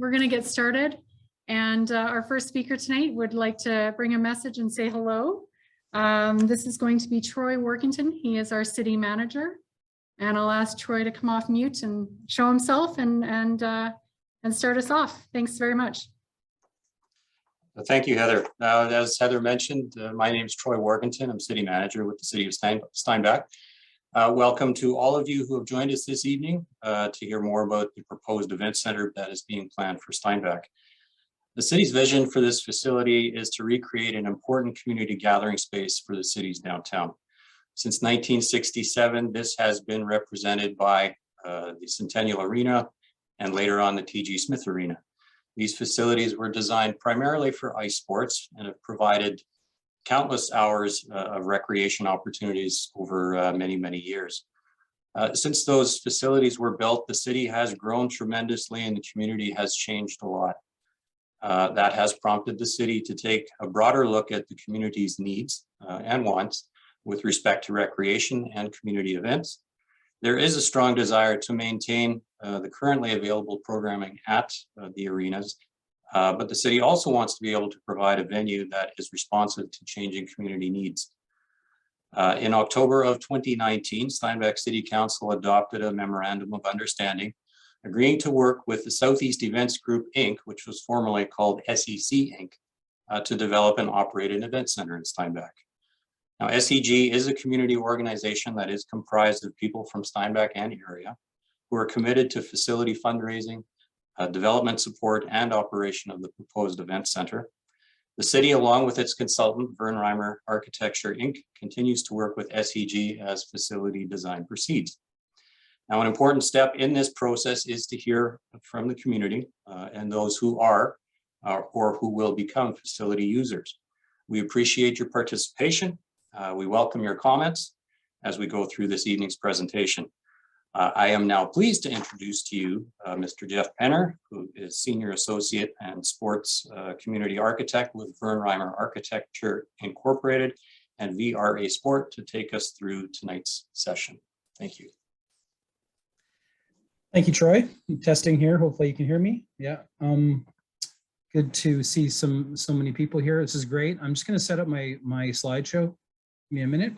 we're going to get started. And our first speaker tonight would like to bring a message and say hello. This is going to be Troy Workington. He is our city manager. And I'll ask Troy to come off mute and show himself and start us off. Thanks very much. Thank you, Heather. As Heather mentioned, my name is Troy Workington. I'm city manager with the city of Steinbach. Welcome to all of you who have joined us this evening to hear more about the proposed event center that is being planned for Steinbach. The city's vision for this facility is to recreate an important community gathering space for the city's downtown. Since 1967, this has been represented by the Centennial Arena and later on the T.G. Smith Arena. These facilities were designed primarily for ice sports and have provided countless hours of recreation opportunities over many, many years. Since those facilities were built, the city has grown tremendously and the community has changed a lot. That has prompted the city to take a broader look at the community's needs and wants with respect to recreation and community events. There is a strong desire to maintain the currently available programming at the arenas, but the city also wants to be able to provide a venue that is responsive to changing community needs. In October of 2019, Steinbach City Council adopted a memorandum of understanding agreeing to work with the Southeast Events Group Inc., which was formerly called SEC Inc., to develop and operate an event center in Steinbach. Now, SEG is a community organization that is comprised of people from Steinbach and area who are committed to facility fundraising, development support, and operation of the proposed event center. The city, along with its consultant, Verne Reimer Architecture Inc., continues to work with SEG as facility design proceeds. Now, an important step in this process is to hear from the community and those who are or who will become facility users. We appreciate your participation. We welcome your comments as we go through this evening's presentation. I am now pleased to introduce to you Mr. Jeff Penner, who is Senior Associate and Sports Community Architect with Verne Reimer Architecture Incorporated and VRA Sport, to take us through tonight's session. Thank you. Thank you, Troy. I'm testing here. Hopefully you can hear me. Yeah. Good to see so many people here. This is great. I'm just going to set up my slideshow. Give me a minute.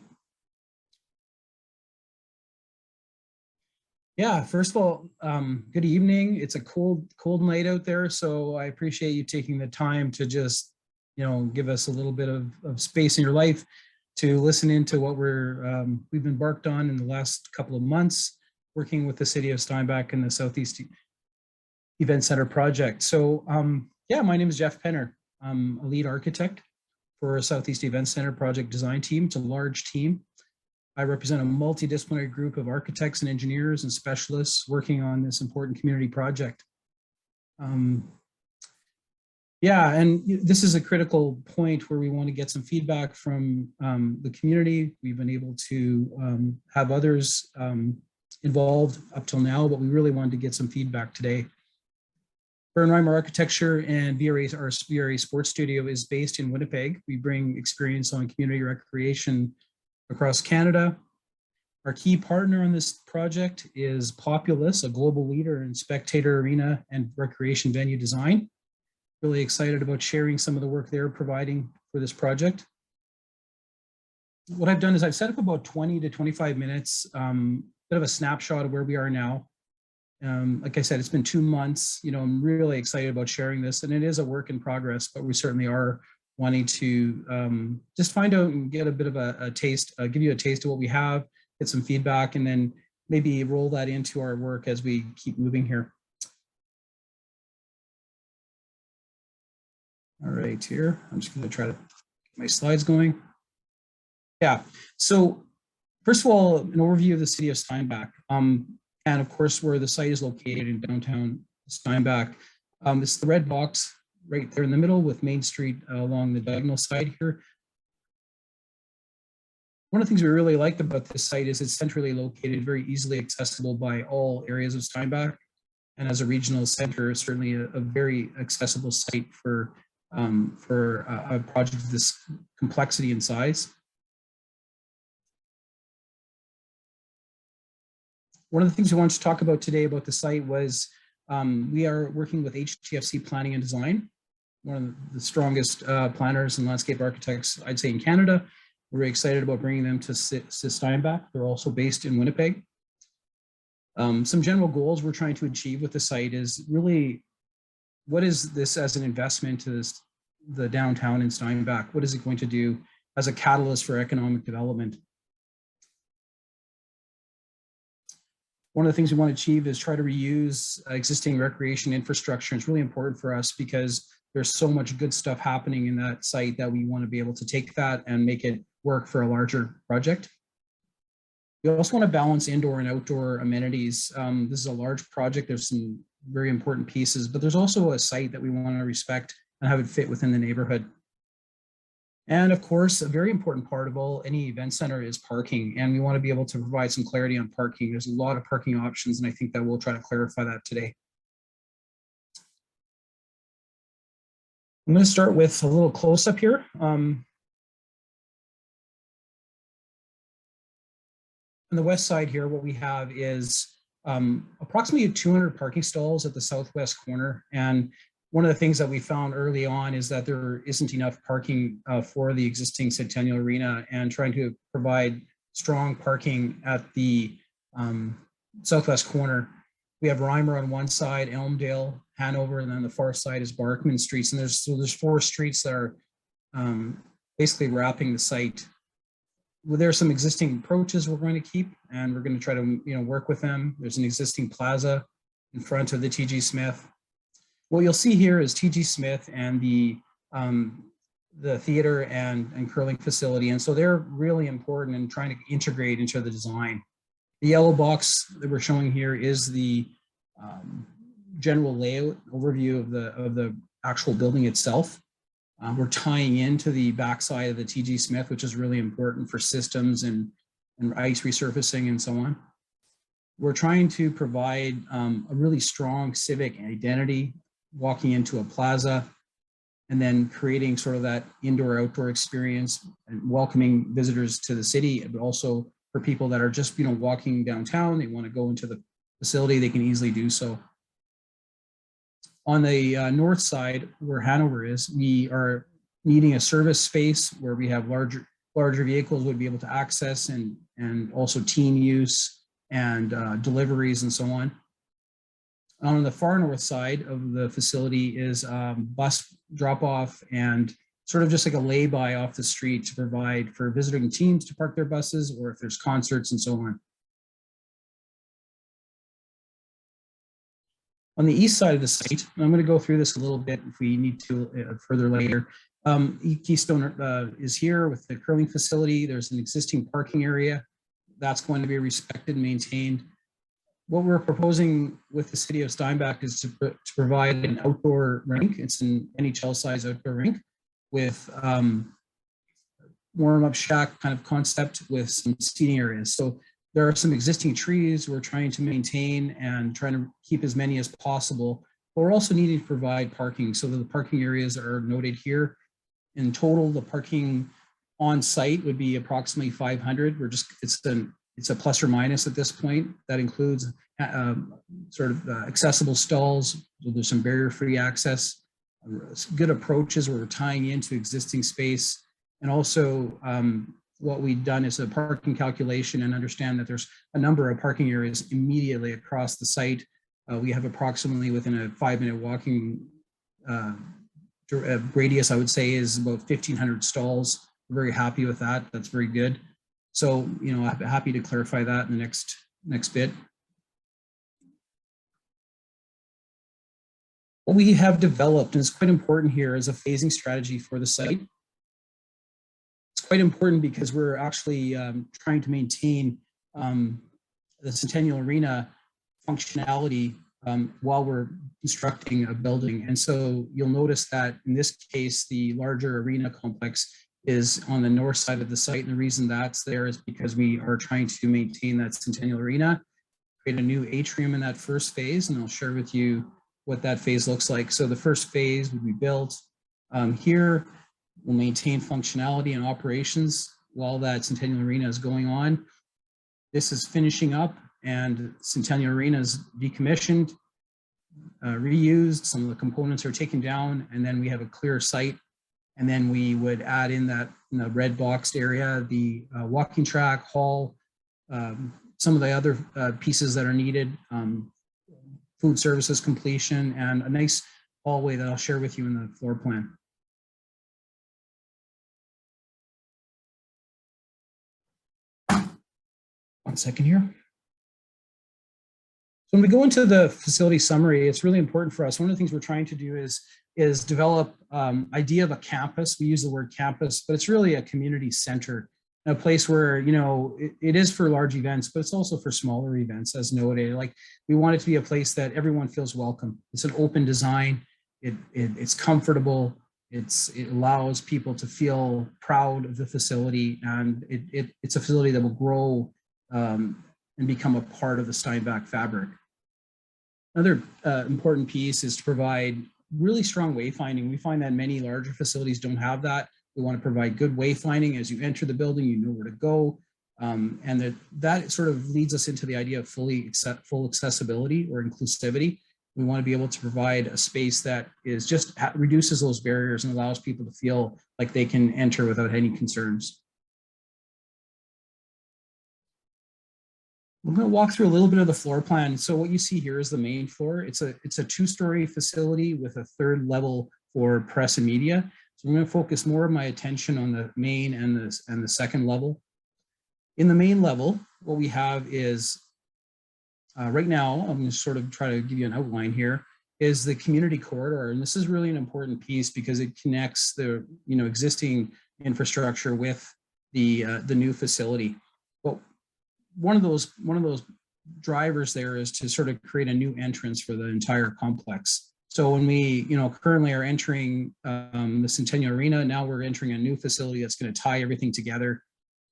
Yeah, first of all, good evening. It's a cold night out there, so I appreciate you taking the time to just, give us a little bit of space in your life to listen into what we've embarked on in the last couple of months, working with the city of Steinbach and the Southeast Event Center project. So, yeah, my name is Jeff Penner. I'm a lead architect for a Southeast Event Center project design team. It's a large team. I represent a multidisciplinary group of architects and engineers and specialists working on this important community project. Yeah, and this is a critical point where we want to get some feedback from the community. We've been able to have others involved up till now, but we really wanted to get some feedback today. Verne Reimer Architecture and our VRA Sports Studio is based in Winnipeg. We bring experience on community recreation across Canada. Our key partner on this project is Populous, a global leader in spectator arena and recreation venue design. Really excited about sharing some of the work they're providing for this project. What I've done is I've set up about 20 to 25 minutes, bit of a snapshot of where we are now. Like I said, it's been 2 months. I'm really excited about sharing this, and it is a work in progress, but we certainly are wanting to just find out and get a bit of a taste, give you a taste of what we have, get some feedback, and then maybe roll that into our work as we keep moving here. All right, here, I'm just going to try to get my slides going. Yeah, so first of all, an overview of the city of Steinbach. And of course, where the site is located in downtown Steinbach. It's the red box right there in the middle with Main Street along the diagonal side here. One of the things we really liked about this site is it's centrally located, very easily accessible by all areas of Steinbach. And as a regional center, certainly a very accessible site for a project of this complexity and size. One of the things we wanted to talk about today about the site was We are working with HTFC Planning and Design, one of the strongest planners and landscape architects, I'd say, in Canada. We're very excited about bringing them to Steinbach. They're also based in Winnipeg. Some general goals we're trying to achieve with the site is really, what is this as an investment to the downtown in Steinbach? What is it going to do as a catalyst for economic development? One of the things we want to achieve is try to reuse existing recreation infrastructure. It's really important for us because there's so much good stuff happening in that site that we want to be able to take that and make it work for a larger project. We also want to balance indoor and outdoor amenities. This is a large project. There's some very important pieces, but there's also a site that we want to respect and have it fit within the neighborhood. And of course, a very important part of any event center is parking, and we want to be able to provide some clarity on parking. There's a lot of parking options, and I think that we'll try to clarify that today. I'm going to start with a little close-up here. On the west side here, what we have is approximately 200 parking stalls at the southwest corner. And one of the things that we found early on is that there isn't enough parking for the existing Centennial Arena, and trying to provide strong parking at the southwest corner. We have Reimer on one side, Elmdale, Hanover, and then the far side is Barkman Streets. And there's 4 streets that are basically wrapping the site. Well, there are some existing approaches we're going to keep, and we're going to try to work with them. There's an existing plaza in front of the TG Smith. What you'll see here is TG Smith and the theater and curling facility, and so they're really important in trying to integrate into the design. The yellow box that we're showing here is the general layout overview of the actual building itself. We're tying into the backside of the TG Smith, which is really important for systems and ice resurfacing and so on. We're trying to provide a really strong civic identity, walking into a plaza, and then creating sort of that indoor-outdoor experience and welcoming visitors to the city, but also for people that are just walking downtown, they want to go into the facility, they can easily do so. On the north side, where Hanover is, we are needing a service space where we have larger vehicles would be able to access, and also team use and deliveries and so on. On the far north side of the facility is bus drop-off and sort of just like a lay-by off the street to provide for visiting teams to park their buses, or if there's concerts and so on. On the east side of the site, I'm going to go through this a little bit if we need to further later. Keystone is here with the curling facility. There's an existing parking area that's going to be respected and maintained. What we're proposing with the city of Steinbach is to provide an outdoor rink. It's an NHL size outdoor rink with warm-up shack kind of concept with some seating areas. So there are some existing trees we're trying to maintain and trying to keep as many as possible. But we're also needing to provide parking, so that the parking areas are noted here. In total, the parking on site would be approximately 500. It's a plus or minus at this point. That includes accessible stalls. So there's some barrier-free access, good approaches where we're tying into existing space. And also what we've done is a parking calculation and understand that there's a number of parking areas immediately across the site. We have approximately within a 5-minute walking radius, I would say, is about 1,500 stalls. We're very happy with that. That's very good. So, I'm happy to clarify that in the next bit. What we have developed, and it's quite important here, is a phasing strategy for the site. It's quite important because we're actually trying to maintain the Centennial Arena functionality while we're constructing a building. And so you'll notice that in this case, the larger arena complex is on the north side of the site. And the reason that's there is because we are trying to maintain that Centennial Arena, create a new atrium in that first phase, and I'll share with you what that phase looks like. So the first phase would be built here. We'll maintain functionality and operations while that Centennial Arena is going on. This is finishing up and Centennial Arena is decommissioned. reused. Some of the components are taken down, and then we have a clear site. And then we would add in that in the red boxed area, the walking track, hall, some of the other pieces that are needed, food services completion, and a nice hallway that I'll share with you in the floor plan. One second here. So when we go into the facility summary, it's really important for us. One of the things we're trying to do is develop idea of a campus. We use the word campus, but it's really a community center, a place where, you know, it is for large events, but it's also for smaller events, as noted. Like, we want it to be a place that everyone feels welcome. It's an open design. It's comfortable. It allows people to feel proud of the facility, and it's a facility that will grow and become a part of the Steinbach fabric. Another important piece is to provide really strong wayfinding. We find that many larger facilities don't have that. We want to provide good wayfinding. As you enter the building, you know where to go. And that sort of leads us into the idea of full accessibility or inclusivity. We want to be able to provide a space that is just reduces those barriers and allows people to feel like they can enter without any concerns. We're going to walk through a little bit of the floor plan. So what you see here is the main floor. It's a two-story facility with a third level for press and media. So I'm going to focus more of my attention on the main and the second level. In the main level, what we have is right now, I'm going to sort of try to give you an outline here, is the community corridor. And this is really an important piece because it connects the existing infrastructure with the new facility. But one of those drivers there is to sort of create a new entrance for the entire complex. So when we currently are entering the Centennial Arena, now we're entering a new facility that's going to tie everything together.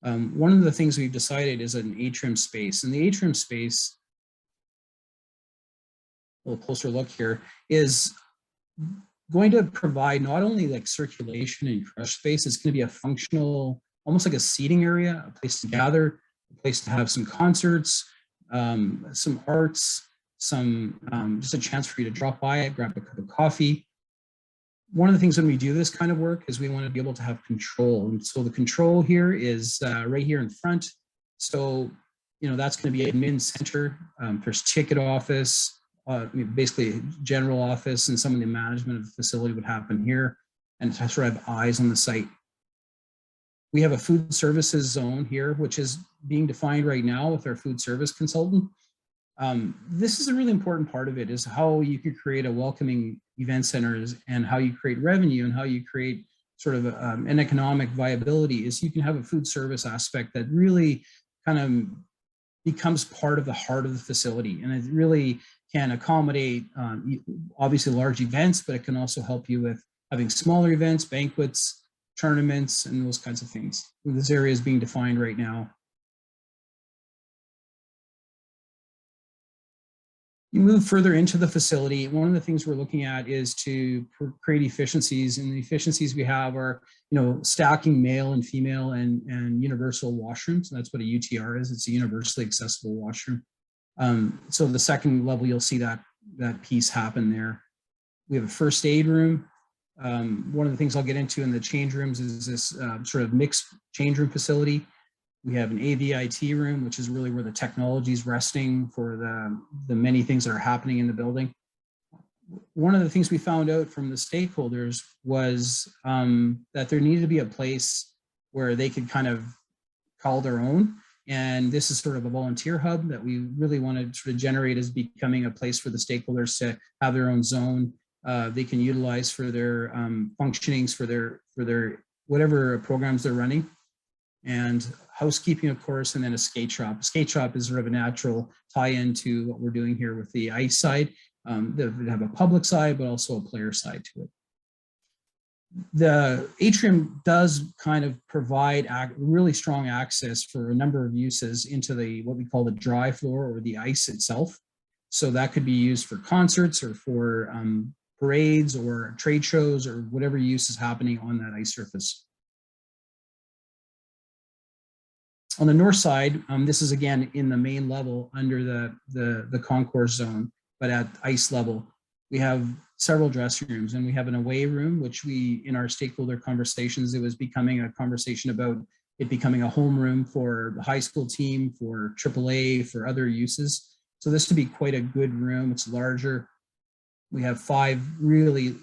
One of the things we've decided is an atrium space, and the atrium space, a little closer look here, is going to provide not only like circulation and crush space, it's going to be a functional, almost like a seating area, a place to gather, a place to have some concerts, some arts, just a chance for you to drop by it, grab a cup of coffee. One of the things when we do this kind of work is we want to be able to have control. And so the control here is right here in front. So, that's going to be admin center. There's ticket office, basically general office, and some of the management of the facility would happen here, and to sort of have eyes on the site. We have a food services zone here, which is being defined right now with our food service consultant. This is a really important part of it, is how you could create a welcoming event centers and how you create revenue and how you create sort of an economic viability, is you can have a food service aspect that really kind of becomes part of the heart of the facility. And it really can accommodate obviously large events, but it can also help you with having smaller events, banquets, tournaments, and those kinds of things. This area is being defined right now. You move further into the facility, one of the things we're looking at is to create efficiencies, and the efficiencies we have are, stacking male and female and universal washrooms. And that's what a UTR is. It's a universally accessible washroom. So the second level, you'll see that piece happen there. We have a first aid room. One of the things I'll get into in the change rooms is this sort of mixed change room facility. We have an AVIT room, which is really where the technology is resting for the many things that are happening in the building. One of the things we found out from the stakeholders was that there needed to be a place where they could kind of call their own. And this is sort of a volunteer hub that we really want to sort of generate as becoming a place for the stakeholders to have their own zone. They can utilize for their functionings, for their whatever programs they're running. And housekeeping, of course, and then a skate shop. A skate shop is sort of a natural tie-in to what we're doing here with the ice side. They have a public side, but also a player side to it. The atrium does kind of provide really strong access for a number of uses into what we call the dry floor or the ice itself. So that could be used for concerts or for parades or trade shows or whatever use is happening on that ice surface. On the north side, this is again in the main level under the concourse zone, but at ice level. We have several dressing rooms, and we have an away room, which we, in our stakeholder conversations, it was becoming a conversation about it becoming a home room for the high school team, for AAA, for other uses. So this would be quite a good room. It's larger. We have 5 really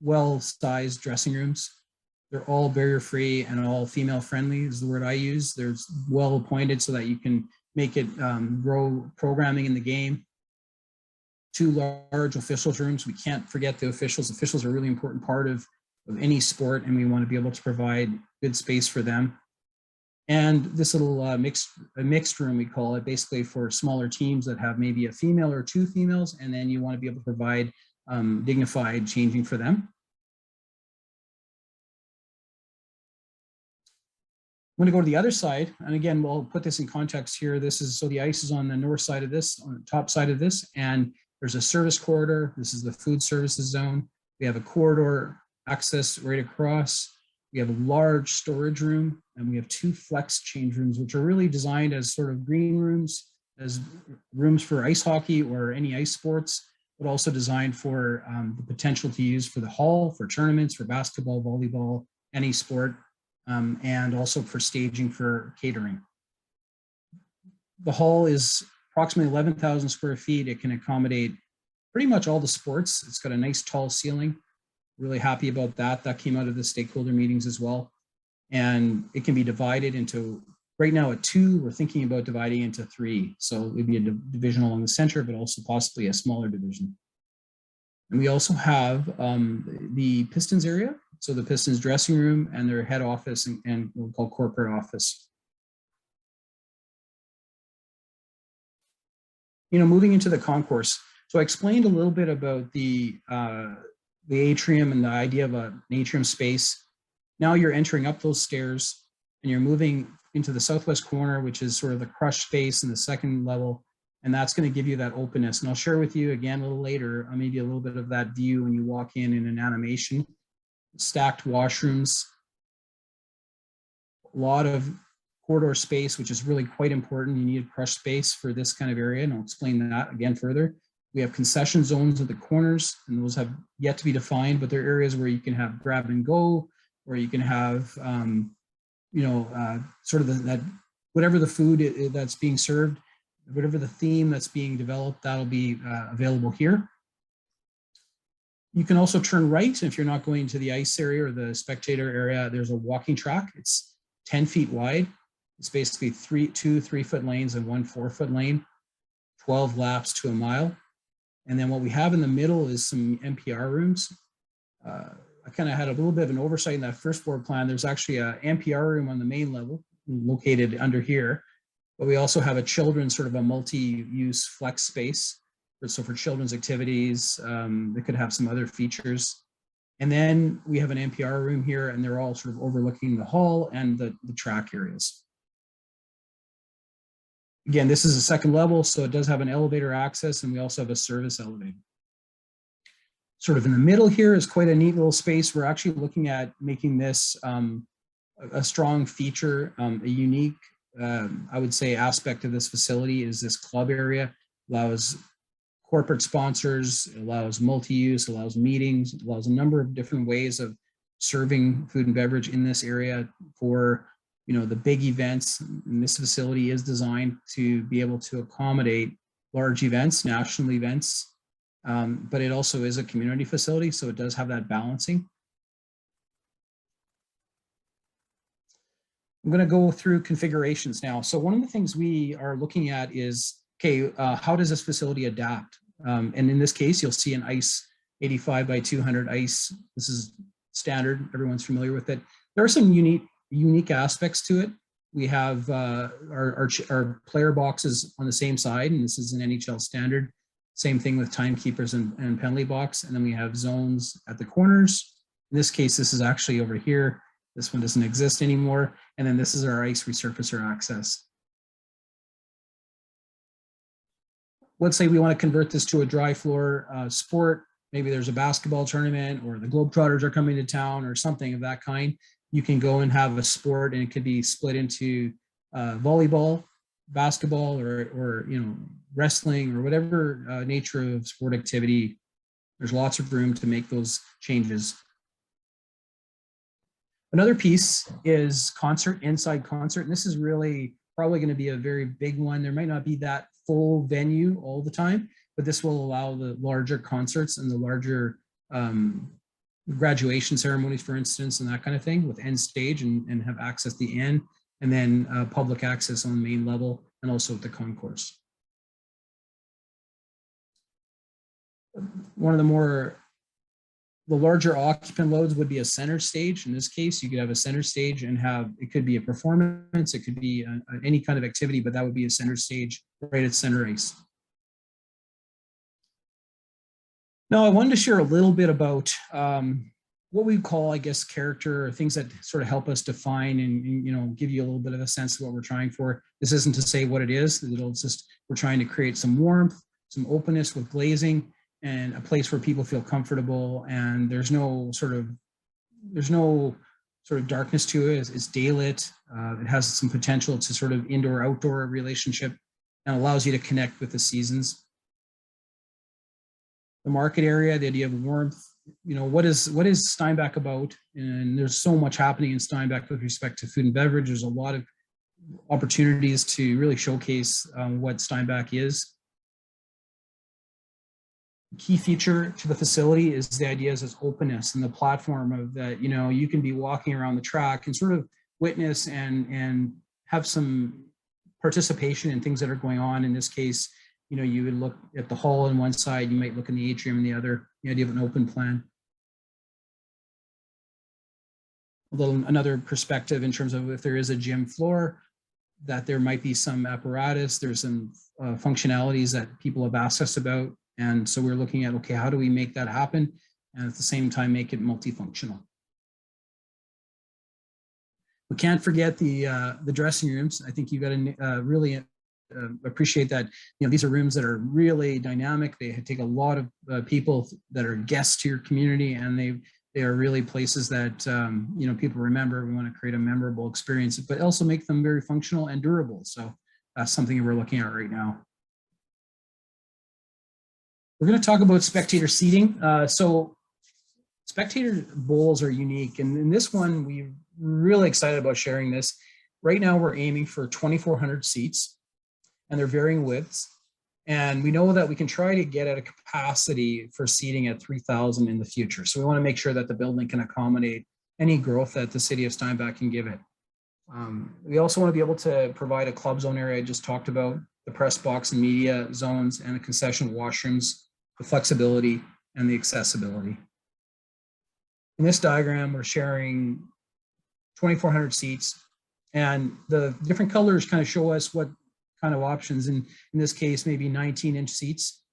well-sized dressing rooms. They're all barrier-free and all female-friendly is the word I use. They're well appointed so that you can make it grow programming in the game. 2 large officials rooms. We can't forget the officials. Officials are a really important part of any sport, and we want to be able to provide good space for them. And this little mixed room, we call it, basically for smaller teams that have maybe a female or 2 females, and then you want to be able to provide dignified changing for them. I'm going to go to the other side, and again, we'll put this in context here. This is, so the ice is on the north side of this, on the top side of this, and there's a service corridor. This is the food services zone. We have a corridor access right across. We have a large storage room, and we have 2 flex change rooms, which are really designed as sort of green rooms, as rooms for ice hockey or any ice sports, but also designed for the potential to use for the hall, for tournaments, for basketball, volleyball, any sport, and also for staging for catering. The hall is approximately 11,000 square feet. It can accommodate pretty much all the sports. It's got a nice tall ceiling. Really happy about that. That came out of the stakeholder meetings as well. And it can be divided into, right now at 2, we're thinking about dividing into 3. So it'd be a division along the center, but also possibly a smaller division. And we also have the Pistons area. So the Pistons dressing room and their head office and what we call corporate office. You know, moving into the concourse. So I explained a little bit about the atrium and the idea of an atrium space. Now you're entering up those stairs and you're moving into the southwest corner, which is sort of the crush space in the second level. And that's going to give you that openness. And I'll share with you again a little later, maybe a little bit of that view when you walk in an animation. Stacked washrooms, a lot of corridor space, which is really quite important. You need crush space for this kind of area, and I'll explain that again further. We have concession zones at the corners, and those have yet to be defined, but they're areas where you can have grab and go, where you can have, sort of that whatever the food that's being served, whatever the theme that's being developed, that'll be available here. You can also turn right if you're not going to the ice area or the spectator area. There's a walking track. It's 10 feet wide. It's basically 2 3-foot lanes and 1 4-foot lane, 12 laps to a mile. And then what we have in the middle is some NPR rooms. I kind of had a little bit of an oversight in that first floor plan. There's actually a NPR room on the main level located under here, but we also have a children's sort of a multi-use flex space. So for children's activities, they could have some other features. And then we have an NPR room here, and they're all sort of overlooking the hall and the track areas. Again, this is a second level, so it does have an elevator access, and we also have a service elevator. Sort of in the middle here is quite a neat little space. We're actually looking at making this a strong feature, a unique, I would say, aspect of this facility is this club area. Allows corporate sponsors, it allows multi-use, allows meetings, it allows a number of different ways of serving food and beverage in this area for, the big events. And this facility is designed to be able to accommodate large events, national events, but it also is a community facility, so it does have that balancing. I'm going to go through configurations now. So one of the things we are looking at is, okay, how does this facility adapt? And in this case, you'll see an ice 85 by 200 ice. This is standard. Everyone's familiar with it. There are some unique aspects to it. We have our player boxes on the same side, and this is an NHL standard. Same thing with timekeepers and penalty box. And then we have zones at the corners. In this case, this is actually over here. This one doesn't exist anymore. And then this is our ice resurfacer access. Let's say we want to convert this to a dry floor sport. Maybe there's a basketball tournament or the Globetrotters are coming to town or something of that kind. You can go and have a sport, and it could be split into volleyball, basketball, or wrestling, or whatever nature of sport activity There's lots of room to make those changes. Another piece is concert, inside concert. And this is really probably going to be a very big one. There might not be that full venue all the time, but this will allow the larger concerts and the larger graduation ceremonies, for instance, and that kind of thing, with end stage and have access to the end, and then public access on the main level and also at the concourse. One of the larger occupant loads would be a center stage. In this case, you could have a center stage and it could be a performance, it could be any kind of activity, but that would be a center stage right at center ice. Now, I wanted to share a little bit about what we call, I guess, character, or things that sort of help us define and give you a little bit of a sense of what we're trying for. This isn't to say what it is. We're trying to create some warmth, some openness with glazing, and a place where people feel comfortable, and there's no sort of darkness to it. It's daylit. It has some potential to sort of indoor-outdoor relationship, and allows you to connect with the seasons. The market area, the idea of warmth. What is Steinbach about? And there's so much happening in Steinbach with respect to food and beverage. There's a lot of opportunities to really showcase what Steinbach is. Key feature to the facility is the idea is its openness and the platform of that, you can be walking around the track and sort of witness and have some participation in things that are going on. In this case, you would look at the hall on one side, you might look in the atrium on the other, the idea of an open plan. Another perspective in terms of if there is a gym floor, that there might be some apparatus, there's some functionalities that people have asked us about. And so we're looking at, okay, how do we make that happen? And at the same time, make it multifunctional. We can't forget the dressing rooms. I think you got to really appreciate that. These are rooms that are really dynamic. They take a lot of people that are guests to your community, and they are really places that people remember. We want to create a memorable experience, but also make them very functional and durable. So that's something we're looking at right now. We're going to talk about spectator seating. So spectator bowls are unique. And in this one, we're really excited about sharing this. Right now, we're aiming for 2,400 seats, and they're varying widths. And we know that we can try to get at a capacity for seating at 3,000 in the future. So we want to make sure that the building can accommodate any growth that the city of Steinbach can give it. We also want to be able to provide a club zone area I just talked about, the press box and media zones, and the concession washrooms, the flexibility and the accessibility. In this diagram, we're sharing 2,400 seats, and the different colors kind of show us what kind of options. In this case, maybe 19-inch seats,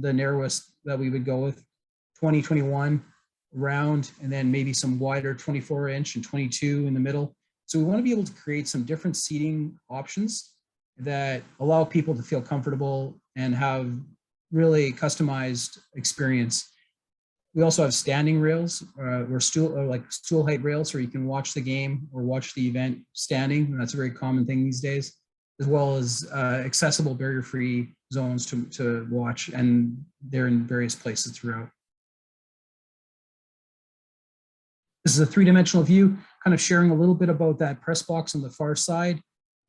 the narrowest that we would go with, 20, 21 round, and then maybe some wider 24-inch and 22 in the middle. So we want to be able to create some different seating options that allow people to feel comfortable and have really customized experience. We also have standing rails or stool height rails, where you can watch the game or watch the event standing. And that's a very common thing these days, as well as accessible barrier-free zones to watch, and they're in various places throughout. This is a three-dimensional view, kind of sharing a little bit about that press box on the far side.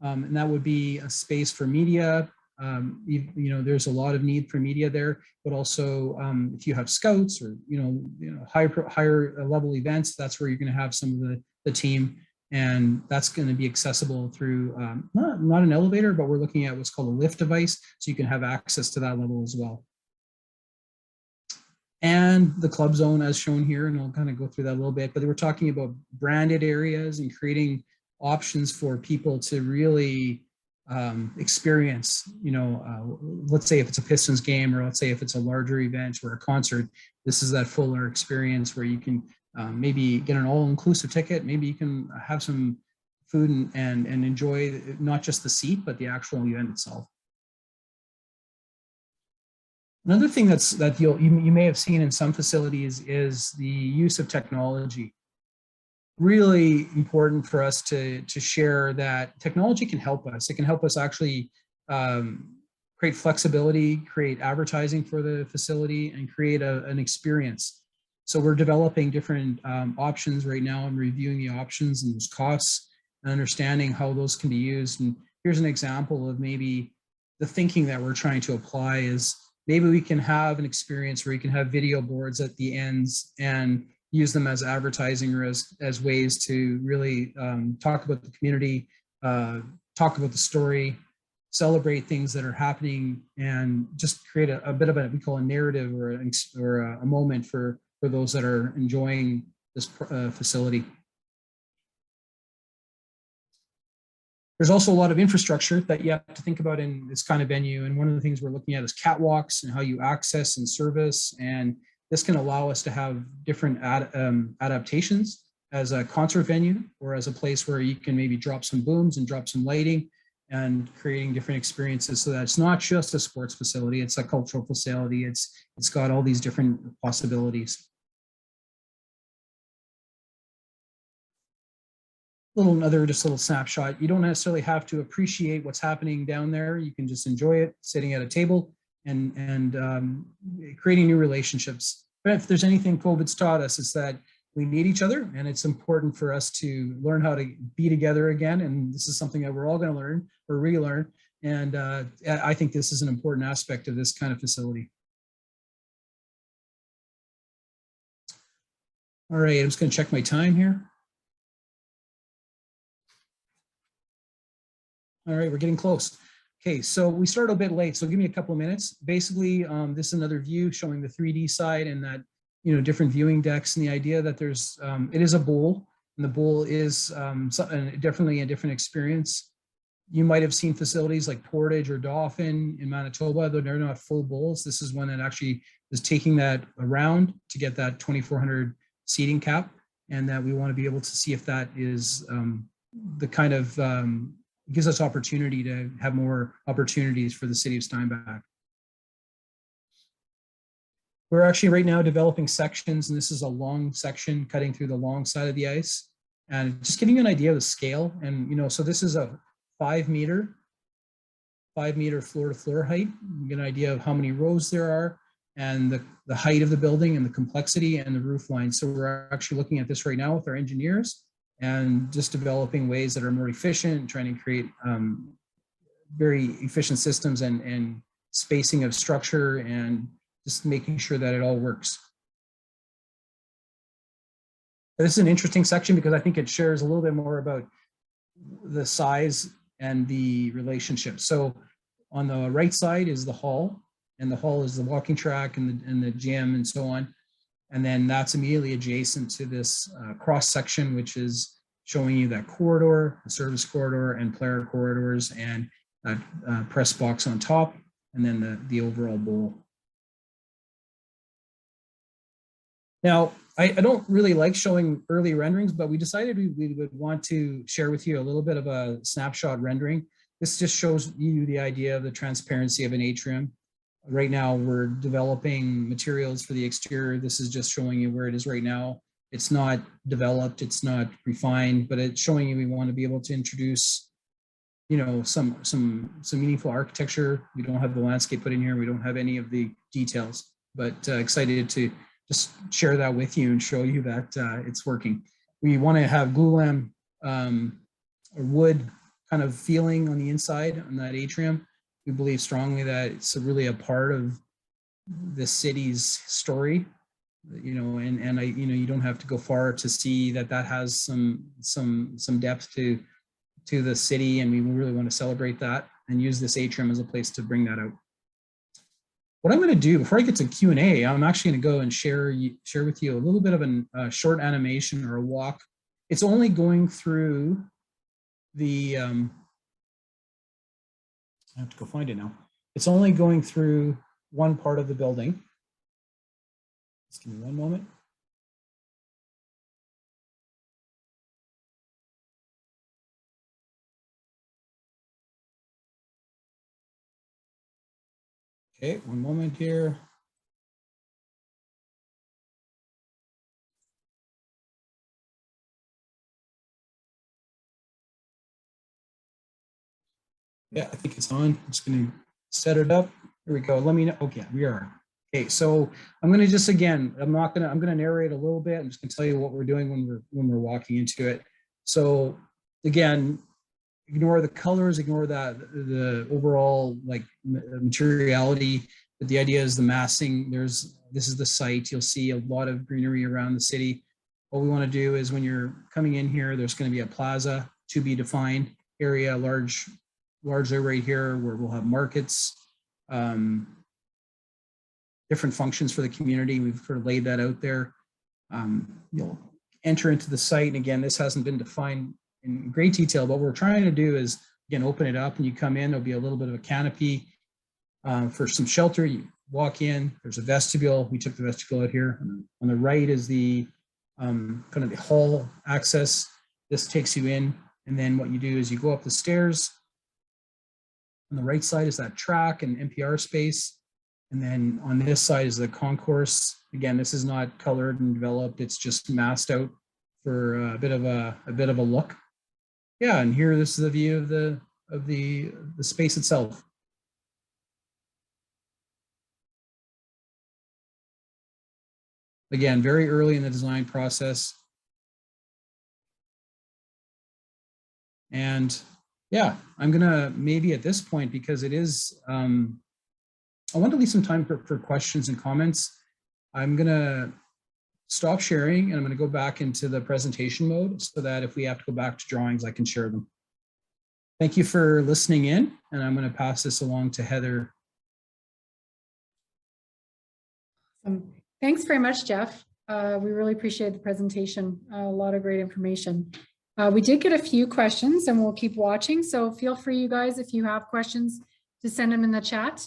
And that would be a space for media. There's a lot of need for media there, but also if you have scouts or higher level events, that's where you're going to have some of the team, and that's going to be accessible through not an elevator, but we're looking at what's called a lift device, so you can have access to that level as well. And the club zone as shown here, and I'll kind of go through that a little bit, but we're talking about branded areas and creating options for people to really experience, let's say if it's a Pistons game, or let's say if it's a larger event or a concert, this is that fuller experience where you can maybe get an all-inclusive ticket, maybe you can have some food and enjoy not just the seat, but the actual event itself. Another thing that you may have seen in some facilities is the use of technology. Really important for us to share that technology can help us. It can help us actually create create flexibility, create advertising for the facility, and create an experience. So we're developing different options right now and reviewing the options and those costs and understanding how those can be used. And here's an example of maybe the thinking that we're trying to apply is maybe we can have an experience where you can have video boards at the ends and use them as advertising or as ways to really talk about the community, talk about the story, celebrate things that are happening, and just create a bit of we call a narrative or a moment for those that are enjoying this facility. There's also a lot of infrastructure that you have to think about in this kind of venue. And one of the things we're looking at is catwalks and how you access and service. And this can allow us to have different adaptations as a concert venue or as a place where you can maybe drop some booms and drop some lighting and creating different experiences so that it's not just a sports facility, it's a cultural facility. It's got all these different possibilities. Just a little snapshot. You don't necessarily have to appreciate what's happening down there. You can just enjoy it sitting at a table and creating new relationships. But if there's anything COVID's taught us, it's that we need each other, and it's important for us to learn how to be together again. And this is something that we're all going to learn or relearn. And I think this is an important aspect of this kind of facility. All right, I'm just going to check my time here. All right, we're getting close. Okay, so we started a bit late, so give me a couple of minutes. Basically, this is another view showing the 3D side and that, different viewing decks, and the idea that there's, it is a bowl, and the bowl is definitely a different experience. You might have seen facilities like Portage or Dauphin in Manitoba, though they're not full bowls. This is one that actually is taking that around to get that 2,400 seating cap, and that we want to be able to see if that is the kind of gives us opportunity to have more opportunities for the city of Steinbach. We're actually right now developing sections, and this is a long section cutting through the long side of the ice, and just giving you an idea of the scale. And so this is a 5 meter floor to floor height. You get an idea of how many rows there are and the height of the building and the complexity and the roof line. So we're actually looking at this right now with our engineers and just developing ways that are more efficient, trying to create very efficient systems and spacing of structure and just making sure that it all works. This is an interesting section because I think it shares a little bit more about the size and the relationship. So on the right side is the hall, and the hall is the walking track and the gym and so on. And then that's immediately adjacent to this cross section, which is showing you that corridor, the service corridor and player corridors, and that press box on top, and then the overall bowl. Now, I don't really like showing early renderings, but we decided we would want to share with you a little bit of a snapshot rendering. This just shows you the idea of the transparency of an atrium. Right now, we're developing materials for the exterior. This is just showing you where it is right now. It's not developed, it's not refined, but it's showing you we want to be able to introduce, some meaningful architecture. We don't have the landscape put in here. We don't have any of the details, but excited to just share that with you and show you that it's working. We want to have glulam or wood kind of feeling on the inside on that atrium. We believe strongly that it's really a part of the city's story, and you don't have to go far to see that has some depth to the city, and we really want to celebrate that and use this atrium as a place to bring that out. What I'm going to do before I get to Q&A, I'm actually going to go and share with you a little bit of a short animation or a walk. It's only going through the, I have to go find it now. It's only going through one part of the building. Just give me one moment. Okay, one moment here. Yeah, I think it's on. I'm just going to set it up. Here we go. Let me know. Okay, we are. Okay, so I'm going to just, again, I'm going to narrate a little bit. I'm just going to tell you what we're doing when we're walking into it. So again, ignore the colors, ignore the overall like materiality, but the idea is the massing. This is the site. You'll see a lot of greenery around the city. What we want to do is when you're coming in here, there's going to be a plaza to be defined area, largely right here where we'll have markets, different functions for the community. We've sort of laid that out there. You'll enter into the site, and again, this hasn't been defined in great detail, but what we're trying to do is, again, open it up and you come in, there'll be a little bit of a canopy for some shelter. You walk in, there's a vestibule. We took the vestibule out here. On the right is the kind of the hall access. This takes you in, and then what you do is you go up the stairs. On the right side is that track and NPR space. And then on this side is the concourse. Again, this is not colored and developed. It's just masked out for a bit of a look. Yeah, and here this is the view of the space itself. Again, very early in the design process. And yeah, I'm gonna maybe at this point, because it is, I want to leave some time for questions and comments. I'm gonna stop sharing and I'm gonna go back into the presentation mode so that if we have to go back to drawings, I can share them. Thank you for listening in, and I'm gonna pass this along to Heather. Thanks very much, Jeff. We really appreciate the presentation. A lot of great information. We did get a few questions and we'll keep watching. So feel free, you guys, if you have questions, to send them in the chat.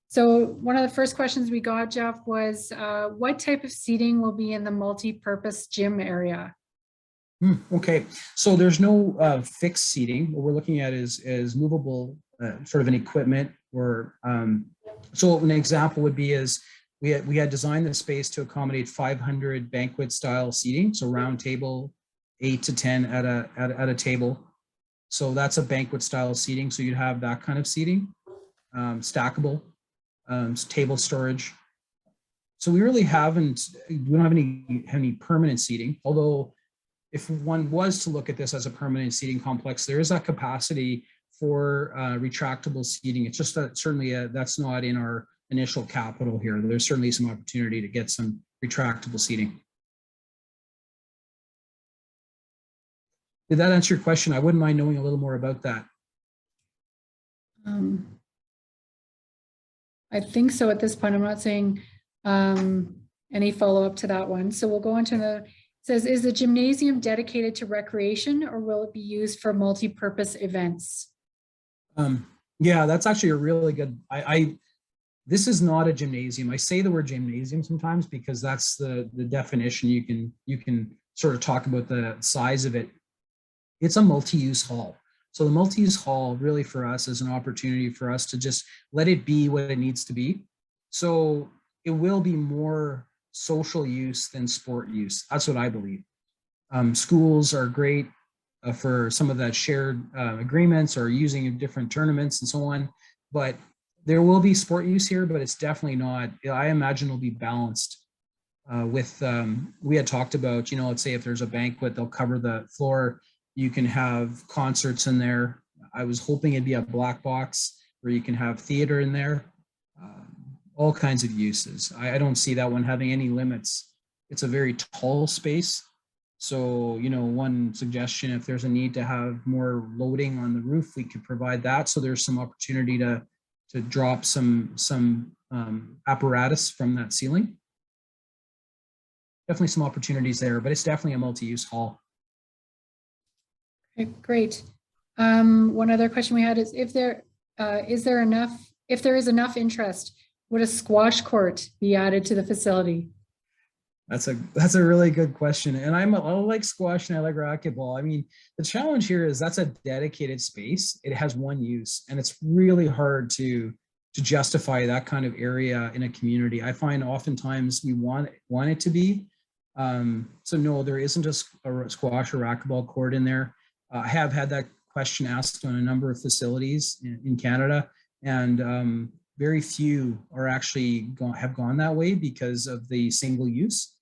So one of the first questions we got, Jeff, was what type of seating will be in the multi-purpose gym area? Okay, so there's no fixed seating. What we're looking at is movable sort of an equipment, or so an example would be is we had designed the space to accommodate 500 banquet style seating, so round table, 8 to 10 at a table. So that's a banquet style seating. So you'd have that kind of seating, stackable, table storage. So we really we don't have any permanent seating, although if one was to look at this as a permanent seating complex, there is that capacity for retractable seating. It's just that certainly that's not in our initial capital here. There's certainly some opportunity to get some retractable seating. Did that answer your question? I wouldn't mind knowing a little more about that. I think so at this point. I'm not saying any follow-up to that one. So we'll go on to the, it says, is the gymnasium dedicated to recreation or will it be used for multi-purpose events? Yeah, that's actually a really good, this is not a gymnasium. I say the word gymnasium sometimes because that's the definition. You can sort of talk about the size of it. It's a multi-use hall. So the multi-use hall really for us is an opportunity for us to just let it be what it needs to be. So it will be more social use than sport use. That's what I believe. Schools are great for some of that shared agreements or using different tournaments and so on, but there will be sport use here, but it's definitely not, I imagine it'll be balanced with, we had talked about, let's say if there's a banquet, they'll cover the floor. You can have concerts in there. I was hoping it'd be a black box where you can have theater in there, all kinds of uses. I don't see that one having any limits. It's a very tall space. So, one suggestion, if there's a need to have more loading on the roof, we could provide that. So there's some opportunity to drop some apparatus from that ceiling. Definitely some opportunities there, but it's definitely a multi-use hall. Okay, great. One other question we had is if there is enough interest, would a squash court be added to the facility? That's a really good question. And I like squash and I like racquetball. I mean, the challenge here is that's a dedicated space. It has one use, and it's really hard to justify that kind of area in a community. I find oftentimes we want it to be. So no, there isn't a squash or racquetball court in there. I have had that question asked on a number of facilities in Canada. And very few are actually have gone that way because of the single use.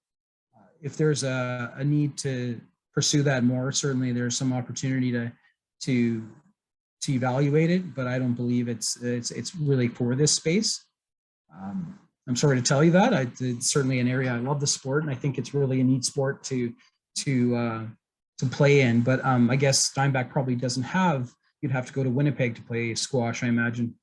If there's a need to pursue that more, certainly there's some opportunity to evaluate it, but I don't believe it's really for this space. I'm sorry to tell you that. It's certainly an area I love the sport, and I think it's really a neat sport to play in. But I guess Steinbach probably doesn't have. You'd have to go to Winnipeg to play squash, I imagine.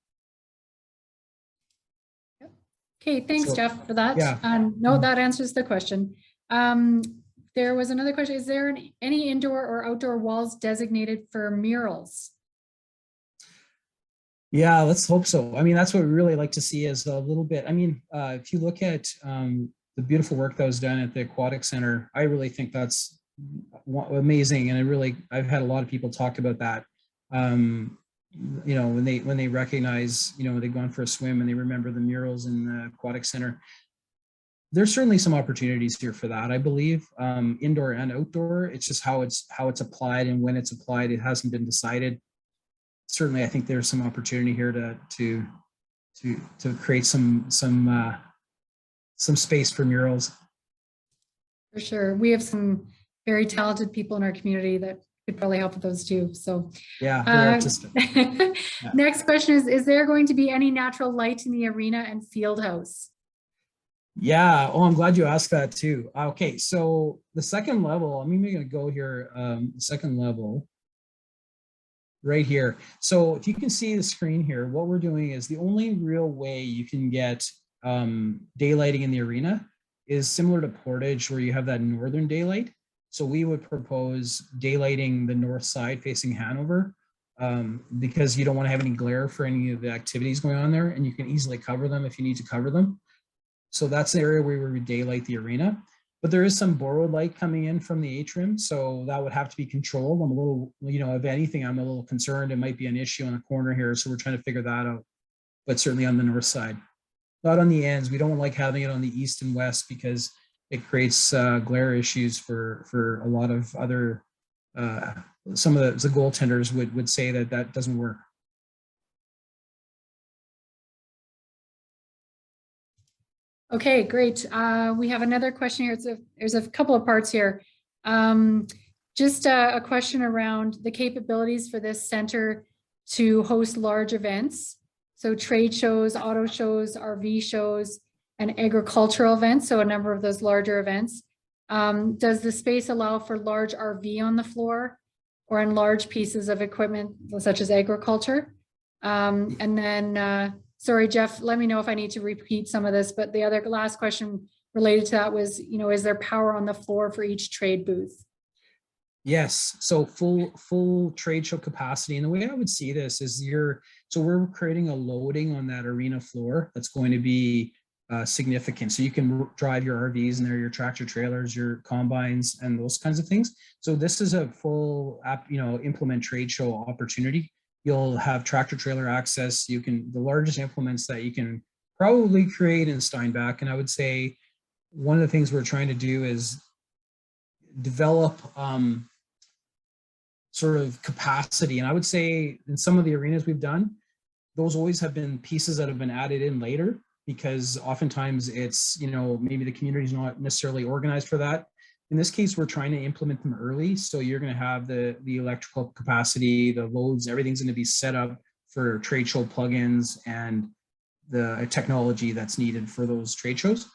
Okay, thanks, So, Jeff, for that. yeah. No, that answers the question. There was another question. Is there any indoor or outdoor walls designated for murals? Yeah, let's hope so. I mean, that's what we really like to see is a little bit. I mean, if you look at the beautiful work that was done at the Aquatic Center, I really think that's amazing. And I've had a lot of people talk about that. You know, when they recognize, you know, they've gone for a swim and they remember the murals in the Aquatic Center. There's certainly some opportunities here for that, I believe, indoor and outdoor. It's just how it's applied and when it's applied. It hasn't been decided. Certainly, I think there's some opportunity here to create some space for murals. For sure. We have some very talented people in our community that could probably help with those too. So yeah, very artistic. Next question is there going to be any natural light in the arena and field house? Yeah. Oh, I'm glad you asked that too. Okay, so the second level, I'm even going to go here. Second level. Right here. So if you can see the screen here, what we're doing is the only real way you can get daylighting in the arena is similar to Portage, where you have that northern daylight. So we would propose daylighting the north side facing Hanover because you don't want to have any glare for any of the activities going on there, and you can easily cover them if you need to cover them. So that's the area where we would daylight the arena. But there is some borrowed light coming in from the atrium, so that would have to be controlled. I'm a little, you know, if anything, I'm a little concerned it might be an issue on the corner here, so we're trying to figure that out. But certainly on the north side, not on the ends. We don't like having it on the east and west because it creates glare issues for a lot of other. Some of the goaltenders would say that doesn't work. Okay, great. We have another question here. There's a couple of parts here. Just a question around the capabilities for this center to host large events. So trade shows, auto shows, RV shows, and agricultural events. So a number of those larger events. Does the space allow for large RV on the floor or in large pieces of equipment such as agriculture? And then, sorry, Jeff, let me know if I need to repeat some of this, but the other last question related to that was, you know, is there power on the floor for each trade booth? Yes, so full trade show capacity. And the way I would see this is so we're creating a loading on that arena floor that's going to be significant. So you can drive your RVs in there, your tractor trailers, your combines, and those kinds of things. So this is a full implement trade show opportunity. You'll have tractor trailer access. The largest implements that you can probably create in Steinbach. And I would say one of the things we're trying to do is develop sort of capacity. And I would say in some of the arenas we've done, those always have been pieces that have been added in later because oftentimes it's, maybe the community is not necessarily organized for that. In this case, we're trying to implement them early. So you're going to have the electrical capacity, the loads, everything's going to be set up for trade show plugins and the technology that's needed for those trade shows.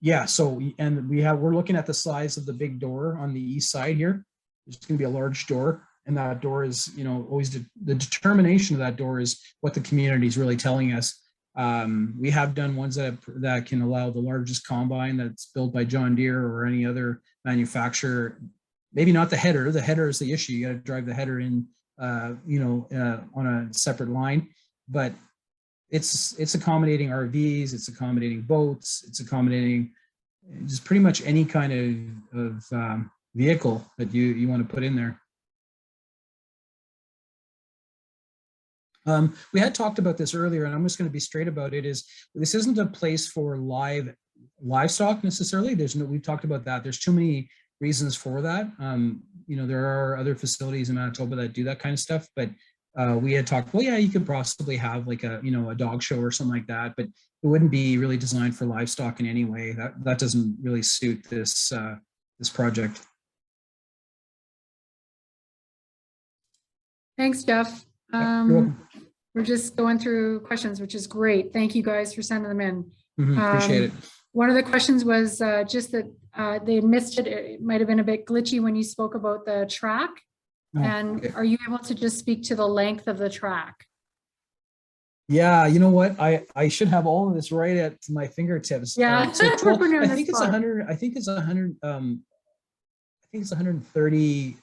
Yeah, so, and we're looking at the size of the big door on the east side here. There's going to be a large door, and that door is, always the determination of that door is what the community is really telling us. We have done ones that can allow the largest combine that's built by John Deere or any other manufacturer. Maybe not the header. The header is the issue. You got to drive the header in, on a separate line. But it's accommodating RVs. It's accommodating boats. It's accommodating just pretty much any kind of vehicle that you want to put in there. We had talked about this earlier, and I'm just going to be straight about it. This isn't a place for livestock necessarily. We've talked about that. There's too many reasons for that. There are other facilities in Manitoba that do that kind of stuff, but we had talked, well, yeah, you could possibly have like a, a dog show or something like that, but it wouldn't be really designed for livestock in any way. That doesn't really suit this this project. Thanks, Jeff. Yep, you're welcome. We're just going through questions, which is great. Thank you guys for sending them in. Appreciate it. One of the questions was just that they missed it. It might have been a bit glitchy when you spoke about the track. Oh, And okay. are you able to just speak to the length of the track? Yeah, you know what? I should have all of this right at my fingertips. Yeah, So 12, we're on I the think it's spot. 100. I think it's 100. I think it's 130.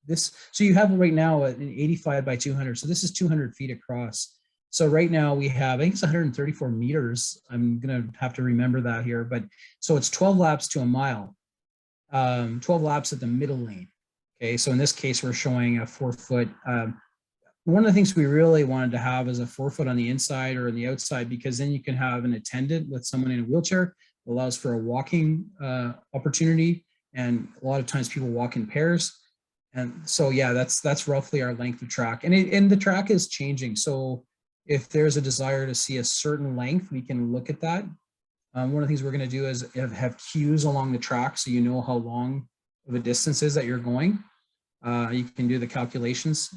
This, so you have right now an 85 by 200. So this is 200 feet across. So right now we have, I think it's 134 meters. I'm gonna have to remember that here, but so it's 12 laps to a mile. 12 laps at the middle lane. Okay, so in this case, we're showing a 4 foot. One of the things we really wanted to have is a 4 foot on the inside or on the outside, because then you can have an attendant with someone in a wheelchair. It allows for a walking opportunity, and a lot of times people walk in pairs. And so, yeah, that's roughly our length of track, and the track is changing. So if there's a desire to see a certain length, we can look at that. One of the things we're going to do is have cues along the track, so you know how long of a distance is that you're going. You can do the calculations,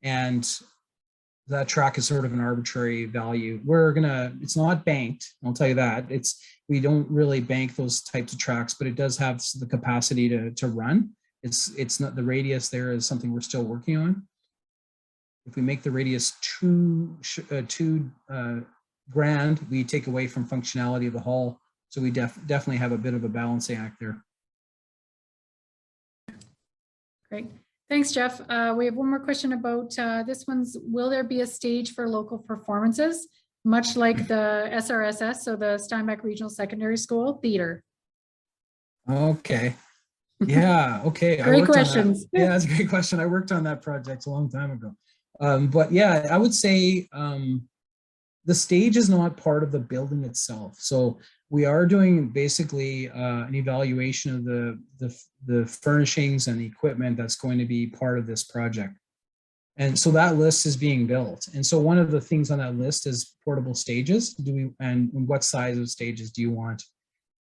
and that track is sort of an arbitrary value. It's not banked, I'll tell you that. We don't really bank those types of tracks, but it does have the capacity to run. It's not, the radius there is something we're still working on. If we make the radius too grand, we take away from functionality of the hull. So we definitely have a bit of a balancing act there. Great. Thanks, Jeff. We have one more question about this one's, will there be a stage for local performances, much like the SRSS, so the Steinbach Regional Secondary School Theater? Okay. Yeah, okay. Great questions. Yeah, that's a great question. I worked on that project a long time ago. But yeah, I would say the stage is not part of the building itself. So we are doing basically an evaluation of the furnishings and the equipment that's going to be part of this project. And so that list is being built. And so one of the things on that list is portable stages. And what size of stages do you want?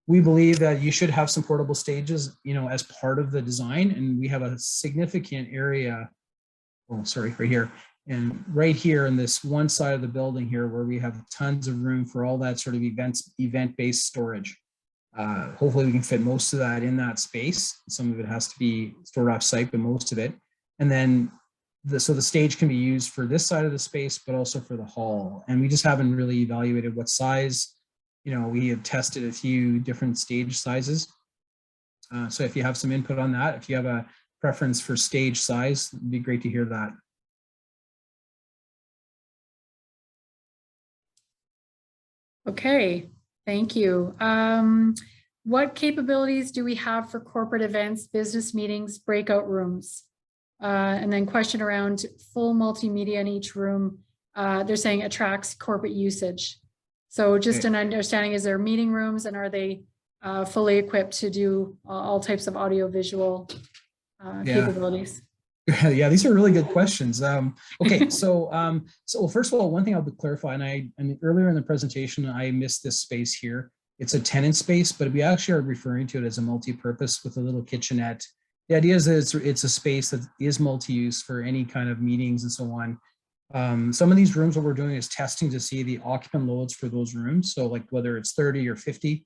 We believe that you should have some portable stages, as part of the design. And we have a significant area, right here. And right here in this one side of the building here, where we have tons of room for all that sort of event-based storage. Hopefully we can fit most of that in that space. Some of it has to be stored off site, but most of it. And then, so the stage can be used for this side of the space, but also for the hall. And we just haven't really evaluated what size. We have tested a few different stage sizes. So if you have some input on that, if you have a preference for stage size, it'd be great to hear that. Okay, thank you. What capabilities do we have for corporate events, business meetings, breakout rooms? And then question around full multimedia in each room. They're saying attracts corporate usage. So just an understanding, is there meeting rooms, and are they fully equipped to do all types of audio-visual capabilities? Yeah, these are really good questions. Okay, so first of all, one thing I'll clarify, and earlier in the presentation, I missed this space here. It's a tenant space, but we actually are referring to it as a multi-purpose with a little kitchenette. The idea is that it's a space that is multi-use for any kind of meetings and so on. Some of these rooms, what we're doing is testing to see the occupant loads for those rooms. So like whether it's 30 or 50,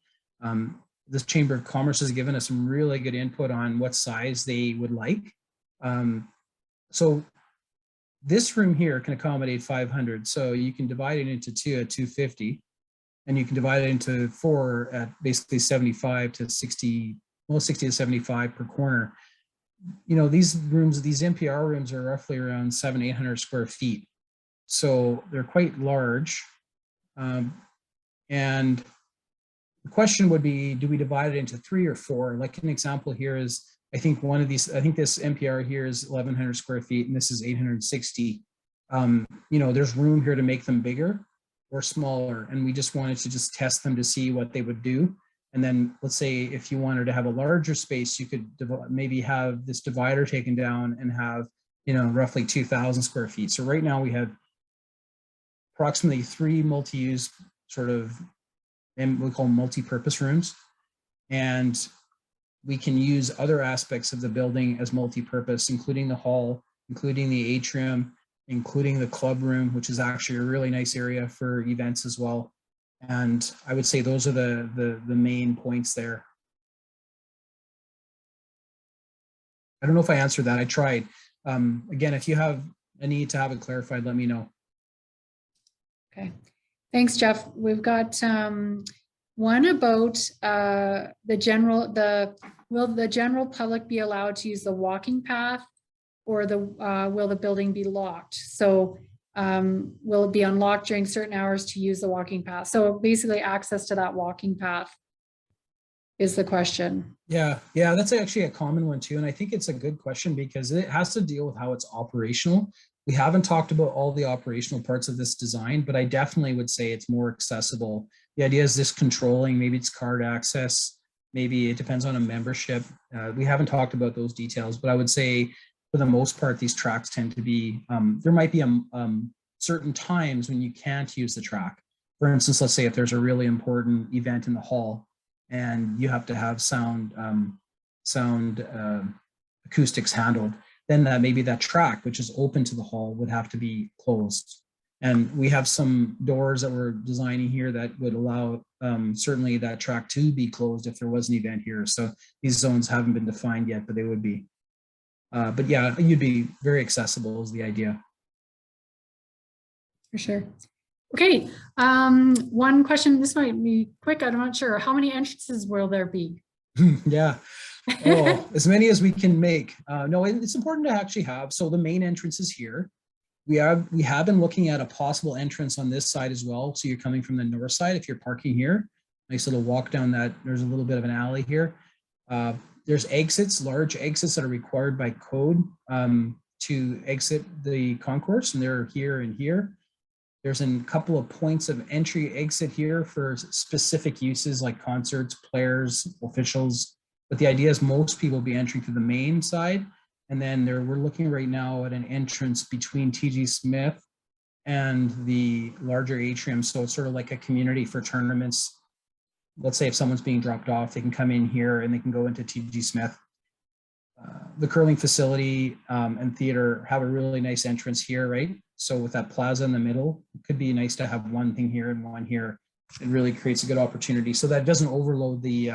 this Chamber of Commerce has given us some really good input on what size they would like. So this room here can accommodate 500. So you can divide it into two at 250, and you can divide it into 4 at basically 75 to 60, well, 60 to 75 per corner. These rooms, these NPR rooms are roughly around 700-800 square feet. So they're quite large. And the question would be, do we divide it into 3 or 4? Like an example here is, I think this NPR here is 1,100 square feet, and this is 860. There's room here to make them bigger or smaller, and we just wanted to just test them to see what they would do. And then let's say if you wanted to have a larger space, you could maybe have this divider taken down and have roughly 2,000 square feet. So right now we have approximately 3 multi-use sort of, and we call them multi-purpose rooms. And we can use other aspects of the building as multi-purpose, including the hall, including the atrium, including the club room, which is actually a really nice area for events as well. And I would say those are the main points there. I don't know if I answered that. I tried. Again, if you have a need to have it clarified, let me know. Okay, thanks, Jeff. We've got one about will the general public be allowed to use the walking path, or will the building be locked? So will it be unlocked during certain hours to use the walking path? So basically access to that walking path is the question. Yeah, that's actually a common one too. And I think it's a good question because it has to deal with how it's operational. We haven't talked about all the operational parts of this design, but I definitely would say it's more accessible. The idea is this controlling, maybe it's card access, maybe it depends on a membership. We haven't talked about those details, but I would say for the most part, these tracks tend to be, there might be certain times when you can't use the track. For instance, let's say if there's a really important event in the hall and you have to have sound acoustics handled, then maybe that track, which is open to the hall, would have to be closed. And we have some doors that we're designing here that would allow certainly that track to be closed if there was an event here. So these zones haven't been defined yet, but they would be. But yeah, you'd be very accessible is the idea. For sure. Okay, one question, this might be quick, I'm not sure. How many entrances will there be? Yeah, oh, as many as we can make. No, it's important to actually have, so the main entrance is here. We have been looking at a possible entrance on this side as well. So you're coming from the north side, if you're parking here, nice little walk down that, there's a little bit of an alley here. There's exits, large exits that are required by code to exit the concourse, and they're here and here. There's a couple of points of entry exit here for specific uses like concerts, players, officials. But the idea is most people will be entering through the main side. And then we're looking right now at an entrance between TG Smith and the larger atrium. So it's sort of like a community for tournaments. Let's say if someone's being dropped off, they can come in here and they can go into TG Smith. The curling facility and theater have a really nice entrance here, right? So with that plaza in the middle, it could be nice to have one thing here and one here. It really creates a good opportunity so that doesn't overload the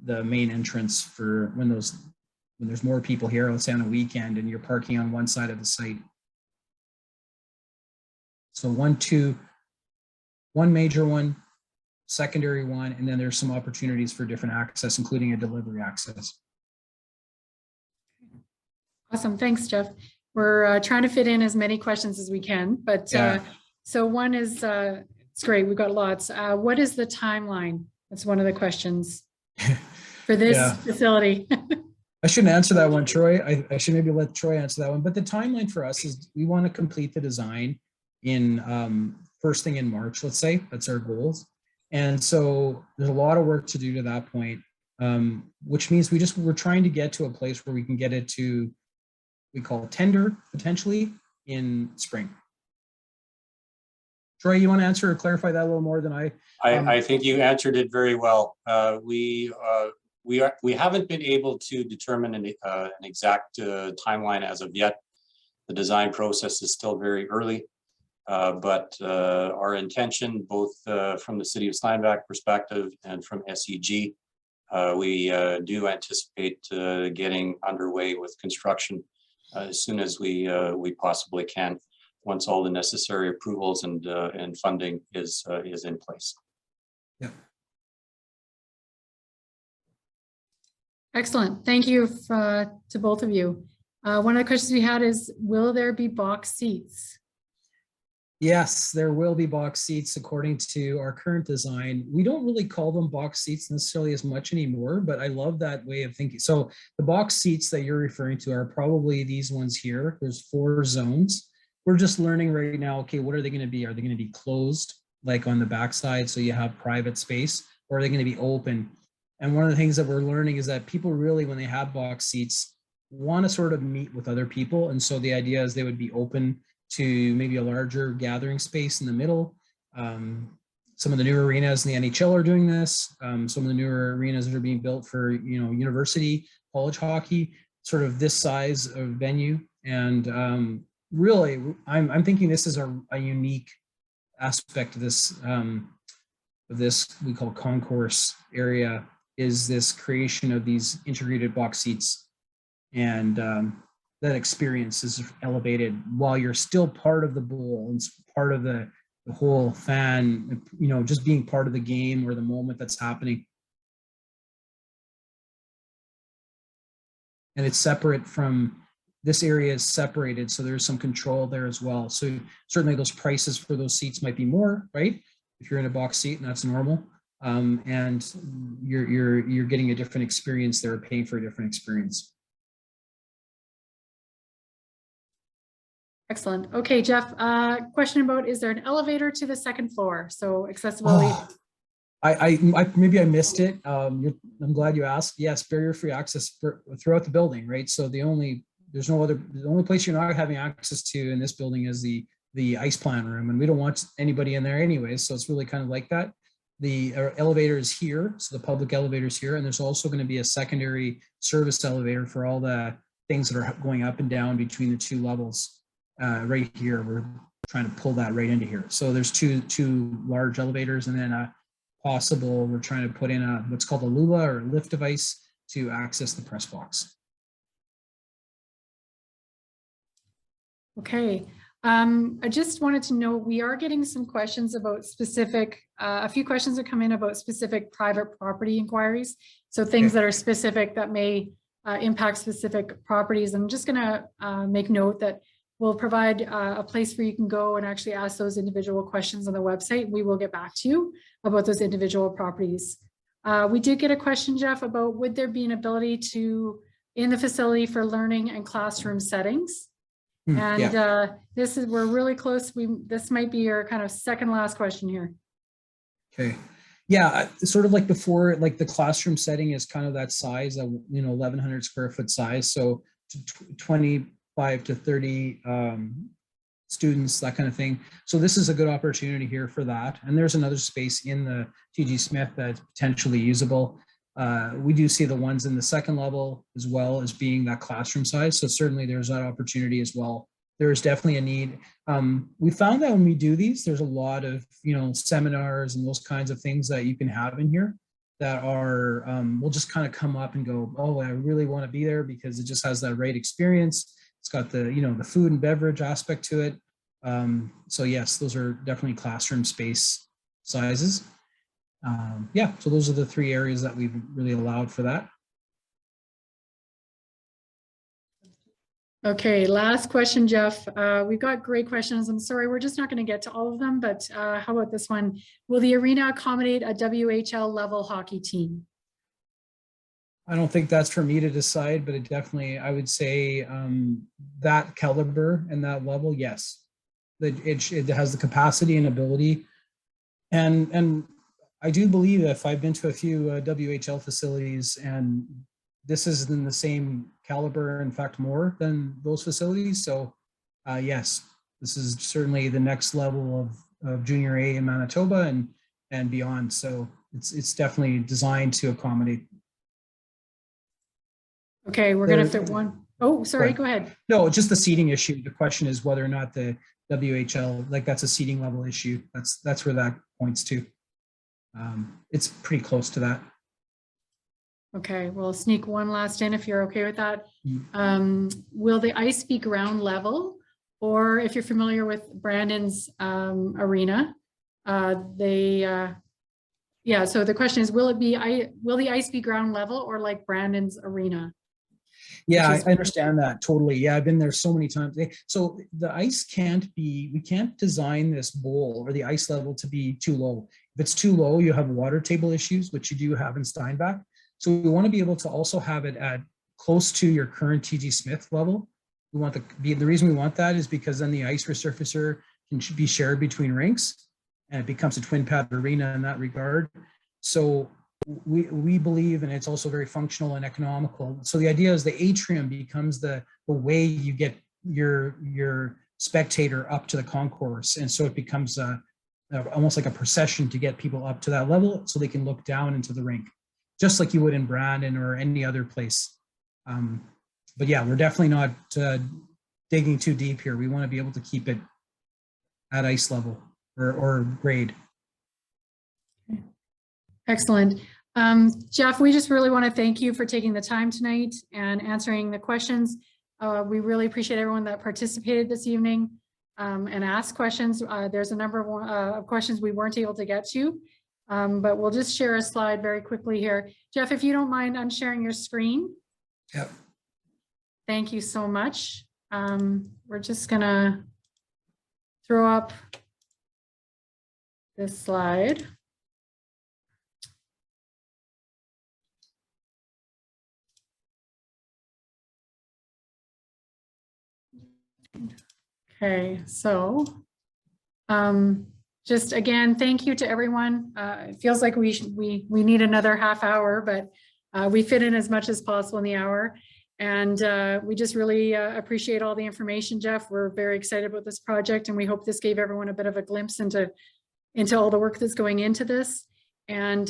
main entrance for when there's more people here, let's say on a weekend, and you're parking on one side of the site. So one major one, secondary one, and then there's some opportunities for different access, including a delivery access. Awesome, thanks, Jeff. We're trying to fit in as many questions as we can, but so one is, it's great, we've got lots. What is the timeline? That's one of the questions for this facility. I shouldn't answer that one, Troy. I should maybe let Troy answer that one, but the timeline for us is we want to complete the design in first thing in March, let's say. That's our goals. And so there's a lot of work to do to that point, which means we're trying to get to a place where we can get it to, we call tender potentially in spring. Troy, you want to answer or clarify that a little more than I? I think you answered it very well. We haven't been able to determine an exact timeline as of yet. The design process is still very early, but our intention, both from the City of Steinbach perspective and from SEG, we do anticipate getting underway with construction as soon as we possibly can, once all the necessary approvals and funding is in place. Yeah. Excellent. Thank you to both of you. One of the questions we had is, will there be box seats? Yes, there will be box seats according to our current design. We don't really call them box seats necessarily as much anymore, but I love that way of thinking. So the box seats that you're referring to are probably these ones here. There's 4 zones. We're just learning right now, okay, what are they going to be? Are they going to be closed, like on the backside, so you have private space, or are they going to be open? And one of the things that we're learning is that people really, when they have box seats, want to sort of meet with other people. And so the idea is they would be open to maybe a larger gathering space in the middle. Some of the new arenas in the NHL are doing this. Some of the newer arenas that are being built for, university, college hockey, sort of this size of venue. And really, I'm thinking this is a unique aspect of this we call concourse area, is this creation of these integrated box seats. And that experience is elevated while you're still part of the bowl and part of the whole fan, just being part of the game or the moment that's happening. And it's separate from, this area is separated, so there's some control there as well. So certainly those prices for those seats might be more, right? If you're in a box seat, and that's normal. And you're getting a different experience there, paying for a different experience. Excellent. Okay, Jeff, question about, is there an elevator to the second floor? So accessibility. Oh, I maybe I missed it. I'm glad you asked. Yes, barrier-free access throughout the building, right? So the only place you're not having access to in this building is the ice plant room, and we don't want anybody in there anyway. So it's really kind of like that. The elevator is here, so the public elevator is here, and there's also going to be a secondary service elevator for all the things that are going up and down between the two levels. Right here, we're trying to pull that right into here. So there's two large elevators, and then we're trying to put in what's called a Lula or lift device to access the press box. Okay. I just wanted to know, we are getting some questions about specific, a few questions that come in about specific private property inquiries. So things that are specific that may impact specific properties. I'm just going to make note that we'll provide a place where you can go and actually ask those individual questions on the website. We will get back to you about those individual properties. We did get a question, Jeff, about would there be an ability to, in the facility, for learning and classroom settings? And we're really close. This might be your kind of second last question here. Okay. Yeah, sort of like before, like the classroom setting is kind of that size, 1,100 square foot size. So 25 to 30 students, that kind of thing. So this is a good opportunity here for that. And there's another space in the TG Smith that's potentially usable. We do see the ones in the second level as well as being that classroom size. So certainly there's that opportunity as well. There is definitely a need. We found that when we do these, there's a lot of, seminars and those kinds of things that you can have in here that are, will just kind of come up and go, oh, I really want to be there because it just has that right experience. It's got the, the food and beverage aspect to it. So yes, those are definitely classroom space sizes. So those are the three areas that we've really allowed for that. Okay, last question, Jeff. We've got great questions. I'm sorry, we're just not going to get to all of them, but how about this one? Will the arena accommodate a WHL level hockey team? I don't think that's for me to decide, but it definitely, I would say that caliber and that level, yes. It has the capacity and ability. And I do believe that if I've been to a few WHL facilities, and this is in the same caliber, in fact, more than those facilities. So yes, this is certainly the next level of junior A in Manitoba and beyond. So it's definitely designed to accommodate. Okay, we're going to fit one. Oh, sorry, go ahead. No, just the seating issue. The question is whether or not the WHL, like that's a seating level issue. That's where that points to. It's pretty close to that. Okay, we'll sneak one last in if you're okay with that. Will the ice be ground level? Or if you're familiar with Brandon's arena, so the question is, will the ice be ground level or like Brandon's arena? Yeah, I understand that totally. Yeah, I've been there so many times. So the ice we can't design this bowl or the ice level to be too low. If it's too low, you have water table issues, which you do have in Steinbach. So we want to be able to also have it at close to your current TG Smith level. We want the reason we want that is because then the ice resurfacer can be shared between rinks and it becomes a twin pad arena in that regard. So we believe, and it's also very functional and economical. So the idea is the atrium becomes the way you get your spectator up to the concourse. And so it becomes almost like a procession to get people up to that level so they can look down into the rink, just like you would in Brandon or any other place. But yeah, we're definitely not digging too deep here. We want to be able to keep it at ice level or grade. Excellent. Jeff, we just really want to thank you for taking the time tonight and answering the questions. We really appreciate everyone that participated this evening and asked questions. There's a number of questions we weren't able to get to, but we'll just share a slide very quickly here. Jeff, if you don't mind unsharing your screen. Yep. Thank you so much. We're just gonna throw up this slide. Okay, so just again, thank you to everyone. It feels like we need another half hour, but we fit in as much as possible in the hour. And we just really appreciate all the information, Jeff. We're very excited about this project, and we hope this gave everyone a bit of a glimpse into all the work that's going into this. And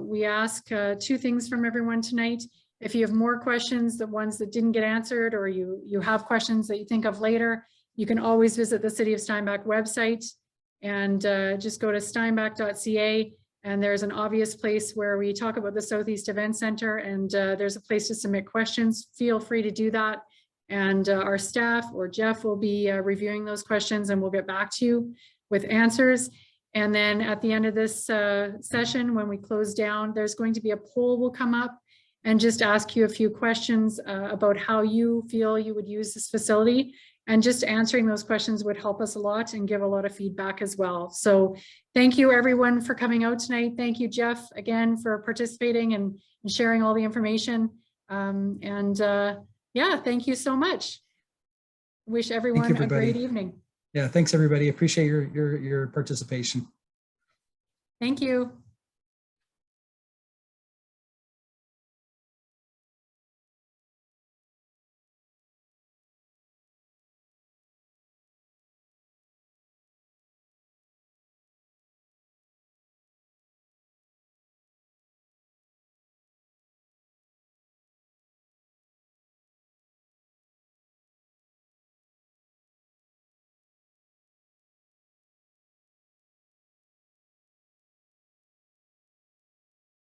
we ask two things from everyone tonight. If you have more questions, the ones that didn't get answered, or you have questions that you think of later, you can always visit the City of Steinbach website and just go to steinbach.ca. And there's an obvious place where we talk about the Southeast Event Center, and there's a place to submit questions. Feel free to do that. And our staff or Jeff will be reviewing those questions, and we'll get back to you with answers. And then at the end of this session, when we close down, there's going to be a poll will come up and just ask you a few questions about how you feel you would use this facility. And just answering those questions would help us a lot and give a lot of feedback as well. So thank you everyone for coming out tonight. Thank you, Jeff, again, for participating and sharing all the information. Yeah, thank you so much. Wish everyone a great evening. Yeah, thanks everybody. Appreciate your participation. Thank you.